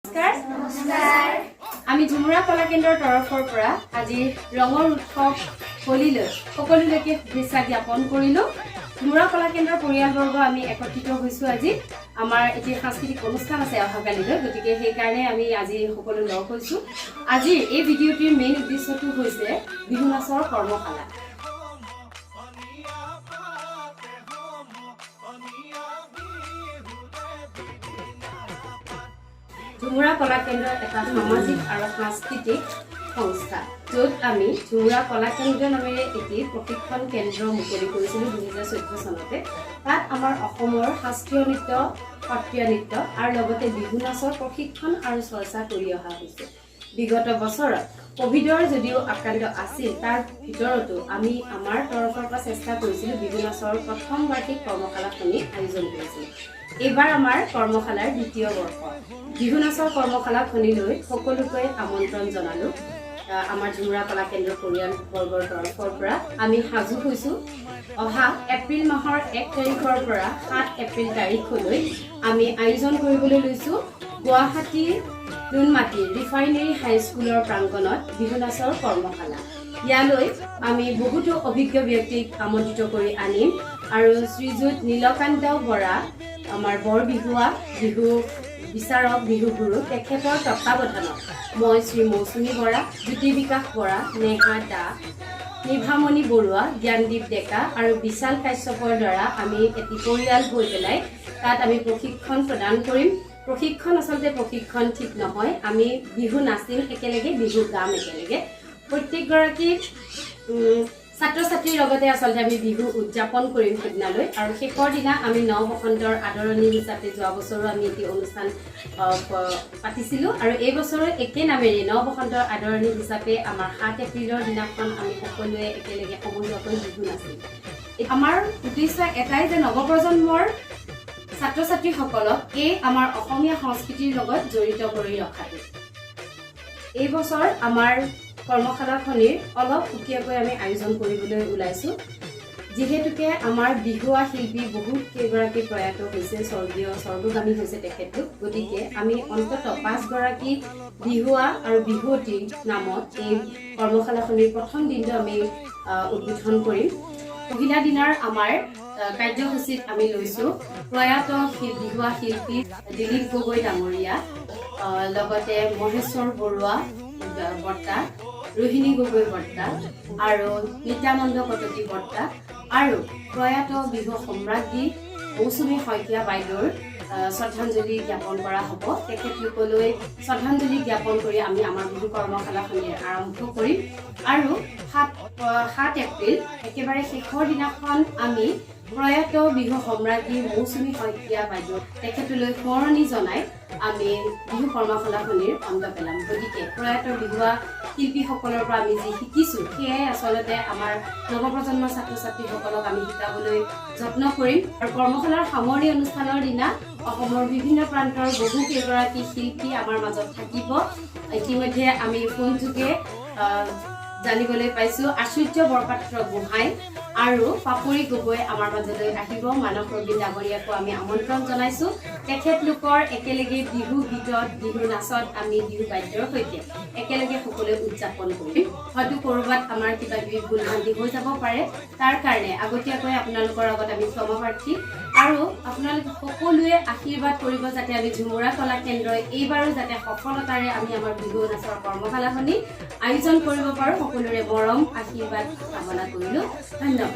নমস্কাৰ আমি ঝুমুৰা কলা কেন্দ্ৰৰ তৰফৰ পৰা আজি ৰঙৰ উৎসৱ হোলীলৈ সকলোলৈকে শুভেচ্ছা জ্ঞাপন কৰিলো। ঝুমুৰা কলা কেন্দ্ৰৰ পৰিয়ালবৰ্গ আমি একত্ৰিত হৈছো। আজি আমাৰ এটি সাংস্কৃতিক অনুষ্ঠান আছে অহাকালিলৈ, গতিকে সেইকাৰণে আমি আজি সকলো লগ হৈছো। আজি এই ভিডিঅ'টিৰ মেইন উদ্দেশ্যটো হৈছে বিহু নাচৰ কৰ্মশালা। ঝুমুৰা কলা কেন্দ্ৰ এটা সামাজিক আৰু সাংস্কৃতিক সংস্থা, য'ত আমি ঝুমুৰা কলা কেন্দ্ৰ নামেৰে এটি প্ৰশিক্ষণ কেন্দ্ৰ মুকলি কৰিছিলো 2014 চনতে। তাত আমাৰ অসমৰ শাস্ত্ৰীয় নৃত্য, সত্ৰীয়া নৃত্য আৰু লগতে বিহু নাচৰ প্ৰশিক্ষণ আৰু চৰ্চা কৰি অহা হৈছে। বিগত বছৰত কোভিডৰ যদিও আক্ৰান্ত আছিল, তাৰ ভিতৰতো আমি আমাৰ তৰফৰ পৰা চেষ্টা কৰিছিলো বিহু নাচৰ প্ৰথম বাৰ্ষিক কৰ্মশালাখনি আয়োজন কৰিছিলো। এইবাৰ আমাৰ কৰ্মশালাৰ দ্বিতীয় বৰ্ষ। বিহু নাচৰ কৰ্মশালাখনিলৈ সকলোকে আমন্ত্ৰণ জনালো। আমাৰ ঝুমুৰা কলা কেন্দ্ৰ পৰিয়ালবৰ্গৰ তৰফৰ পৰা আমি সাজু হৈছো। অহা এপ্ৰিল মাহৰ 1 তাৰিখৰ পৰা 7 এপ্ৰিল তাৰিখলৈ আমি আয়োজন কৰিবলৈ লৈছো গুৱাহাটীৰ নুনমাটিৰ ৰিফাইনেৰী হাইস্কুলৰ প্ৰাংগণত বিহু নাচৰ কৰ্মশালা। ইয়ালৈ আমি বহুতো অভিজ্ঞ ব্যক্তিক আমন্ত্ৰিত কৰি আনিম আৰু শ্ৰীযুত নীলকান্ত বৰা, আমাৰ বৰ বিহুৱা বিহু বিচাৰক বিহু গুৰু, তেখেতৰ তত্বাৱধানত মই শ্ৰী মৌচুমী বৰা, জ্যোতি বিকাশ বৰা, নেহা দাস, নিভামণি বৰুৱা, জ্ঞানদীপ ডেকা আৰু বিশাল কাশ্যপৰ দ্বাৰা আমি এটি পৰিয়াল হৈ পেলাই তাত আমি প্ৰশিক্ষণ প্ৰদান কৰিম। প্ৰশিক্ষণ আচলতে প্ৰশিক্ষণ ঠিক নহয়, আমি বিহু নাচিম একেলগে, বিহু গাম একেলগে। প্ৰত্যেকগৰাকী ছাত্ৰ ছাত্ৰীৰ লগতে আচলতে আমি বিহু উদযাপন কৰিম সেইদিনালৈ। আৰু শেষৰ দিনা আমি ন বসন্তৰ আদৰণি হিচাপে যোৱা বছৰো আমি এটি অনুষ্ঠান পাতিছিলো, আৰু এই বছৰো একে নামেৰে ন বসন্তৰ আদৰণি হিচাপে আমাৰ 7 এপ্ৰিলৰ দিনাখন আমি সকলোৱে একেলগে সমজুৱাকৈ বিহু নাচিম। আমাৰ উদ্দেশ্য এটাই যে নৱপ্ৰজন্মৰ ছাত্ৰ ছাত্ৰীসকলক এই আমাৰ অসমীয়া সংস্কৃতিৰ লগত জড়িত কৰি ৰখাটো। এই বছৰ আমাৰ কৰ্মশালাখনিৰ অলপ সুকীয়াকৈ আমি আয়োজন কৰিবলৈ ওলাইছো, যিহেতুকে আমাৰ বিহুৱা শিল্পী বহুত কেইগৰাকী প্ৰয়াত হৈছে, স্বৰ্গগামী হৈছে তেখেতলোক। গতিকে আমি অন্তত 5 গৰাকী বিহুৱা আৰু বিহুৱতীৰ নামত এই কৰ্মশালাখনিৰ প্ৰথম দিনটো আমি উদ্বোধন কৰিম। পহিলা দিনাৰ আমাৰ কাৰ্যসূচীত আমি লৈছো প্ৰয়াত বিহুৱা শিল্পী দিলীপ গগৈ ডাঙৰীয়া, লগতে মহেশ্বৰ বৰুৱা বৰ্তা, ৰোহিণী গগৈ বৰ্তা আৰু নিত্যানন্দ কটকী বৰ্তা, আৰু প্ৰয়াত বিহু সম্ৰাজ্ঞী মৌচুমী শইকীয়া বাইদেউৰ শ্ৰদ্ধাঞ্জলি জ্ঞাপন কৰা হ'ব। তেখেতলোকলৈ শ্ৰদ্ধাঞ্জলি জ্ঞাপন কৰি আমি আমাৰ বিহু কৰ্মশালাখনি আৰম্ভ কৰিম। আৰু 7 এপ্ৰিল একেবাৰে শেষৰ দিনাখন আমি প্ৰয়াত বিহু সম্ৰাজ্ঞী মৌচুমী শইকীয়া বাইদেউ তেখেতলৈ সোঁৱৰণি জনাই আমি বিহু কৰ্মশালাখনিৰ অন্ত পেলাম। গতিকে প্ৰয়াত বিহুৱা শিল্পীসকলৰ পৰা আমি যি শিকিছো সেয়াই আচলতে আমাৰ নৱপ্ৰজন্মৰ ছাত্ৰ ছাত্ৰীসকলক আমি শিকাবলৈ যত্ন কৰিম। আৰু কৰ্মশালাৰ সামৰণি অনুষ্ঠানৰ দিনা অসমৰ বিভিন্ন প্ৰান্তৰ বহু কেইগৰাকী শিল্পী আমাৰ মাজত থাকিব। ইতিমধ্যে আমি ফোনযোগে জানিবলৈ পাইছো আশ্চৰ্য বৰপাত্ৰ গোহাঁই আৰু পাপৰি গগৈ আমাৰ মাজলৈ আহিব। মানৱ ৰবীন ডাঙৰীয়াকো আমি আমন্ত্ৰণ জনাইছো। তেখেতলোকৰ একেলগে বিহু গীতত, বিহু নাচত আমি বিহু বাদ্যৰ সৈতে একেলগে সকলোৱে উদযাপন কৰিম। হয়তো ক'ৰবাত আমাৰ কিবা কিবি ভুল ভ্ৰান্তি হৈ যাব পাৰে, তাৰ কাৰণে আগতীয়াকৈ আপোনালোকৰ আগত আমি ক্ষমা প্ৰাৰ্থী। আৰু আপোনালোকে সকলোৱে আশীৰ্বাদ কৰিব যাতে আমি ঝুমুৰা কলা কেন্দ্ৰই এইবাৰো যাতে সফলতাৰে আমি আমাৰ বিহু নাচৰ কৰ্মশালাখনি আয়োজন কৰিব পাৰো। সকলোৰে মৰম আশীৰ্বাদ কামনা কৰিলো। ধন্যবাদ।